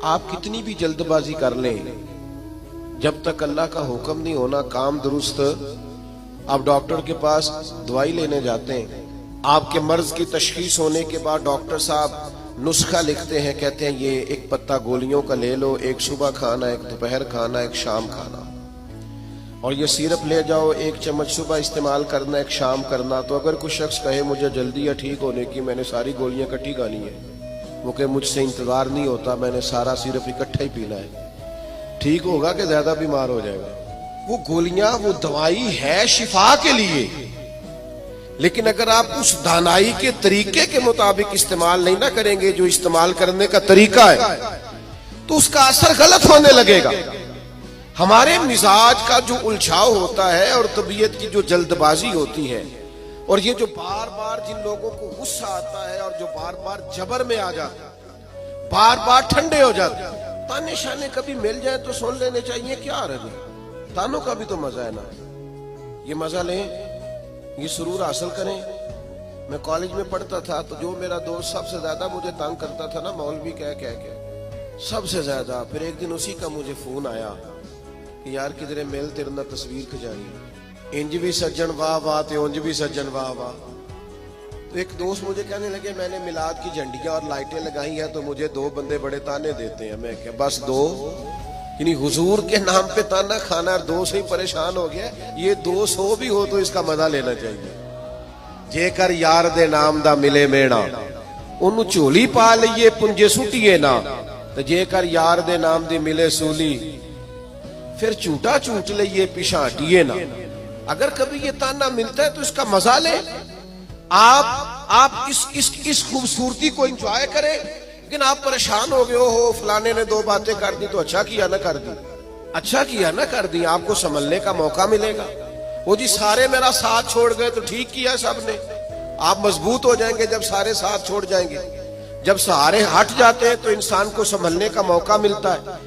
آپ کتنی بھی جلد بازی کر لیں، جب تک اللہ کا حکم نہیں ہونا کام درست، آپ ڈاکٹر کے پاس دوائی لینے جاتے ہیں، آپ کے مرض کی تشخیص ہونے کے بعد ڈاکٹر صاحب نسخہ لکھتے ہیں، کہتے ہیں یہ ایک پتہ گولیوں کا لے لو، ایک صبح کھانا، ایک دوپہر کھانا، ایک شام کھانا، اور یہ سیرپ لے جاؤ، ایک چمچ صبح استعمال کرنا، ایک شام کرنا۔ تو اگر کوئی شخص کہے مجھے جلدی ہے ٹھیک ہونے کی، میں نے ساری گولیاں اکٹھی کھانی ہے، وہ کہ مجھ سے انتظار نہیں ہوتا، میں نے سارا سیرپ اکٹھا ہی پینا ہے، ٹھیک ہوگا کہ زیادہ بیمار ہو جائے گا؟ وہ گولیاں، وہ دوائی ہے شفا کے لیے، لیکن اگر آپ اس دانائی کے طریقے کے مطابق استعمال نہیں نہ کریں گے جو استعمال کرنے کا طریقہ ہے، تو اس کا اثر غلط ہونے لگے گا۔ ہمارے مزاج کا جو الجھاؤ ہوتا ہے اور طبیعت کی جو جلد بازی ہوتی ہے، اور یہ جو بار بار جن لوگوں کو غصہ آتا ہے اور جو بار بار جبر میں آ جاتا ہے، بار بار ٹھنڈے ہو جاتے ہیں، تانے شانے کبھی مل جائیں تو سن لینے چاہیے، کیا رہے تانوں کا بھی تو مزہ ہے نا، یہ مزہ لیں، یہ سرور حاصل کریں۔ میں کالج میں پڑھتا تھا تو جو میرا دوست سب سے زیادہ مجھے تنگ کرتا تھا نا، مولوی کہہ کے سب سے زیادہ، پھر ایک دن اسی کا مجھے فون آیا کہ یار کدھرے مل تیرے نہ تصویر کھچائی، انج بھی سجن واہ واہ تے انج بھی سجن واہ واہ۔ تو ایک دوست مجھے کہنے لگے میں نے میلاد کی جھنڈیاں اور لائٹیں لگائی ہیں تو مجھے دو بندے بڑے تانے دیتے ہیں۔ میں کہ بس دو، یعنی حضور کے نام پہ تانا کھانا اور دو سے ہی پریشان ہو گیا، یہ 200 بھی ہو تو اس کا مزہ لینا چاہیے۔ جے کر یار دے نام دا ملے میڑا، انہوں چولی پا لئیے پنجے سٹیے نا، تو جے کر یار دے نام دی ملے سولی، پھر چوٹا چوٹ لئیے پیشاں ہٹیے نا۔ اگر کبھی یہ تانا ملتا ہے تو اس کا مزہ لیں، آپ اس خوبصورتی کو انجوائے کریں، لیکن آپ پریشان ہو گئے ہو فلانے نے 2 باتیں کر دی تو اچھا کیا نہ کر دی، اچھا کیا نہ کر دی، آپ کو سنبھلنے کا موقع ملے گا۔ وہ جی سارے میرا ساتھ چھوڑ گئے تو ٹھیک کیا سب نے، آپ مضبوط ہو جائیں گے جب سارے ساتھ چھوڑ جائیں گے۔ جب سارے ہٹ جاتے ہیں تو انسان کو سنبھلنے کا موقع ملتا ہے۔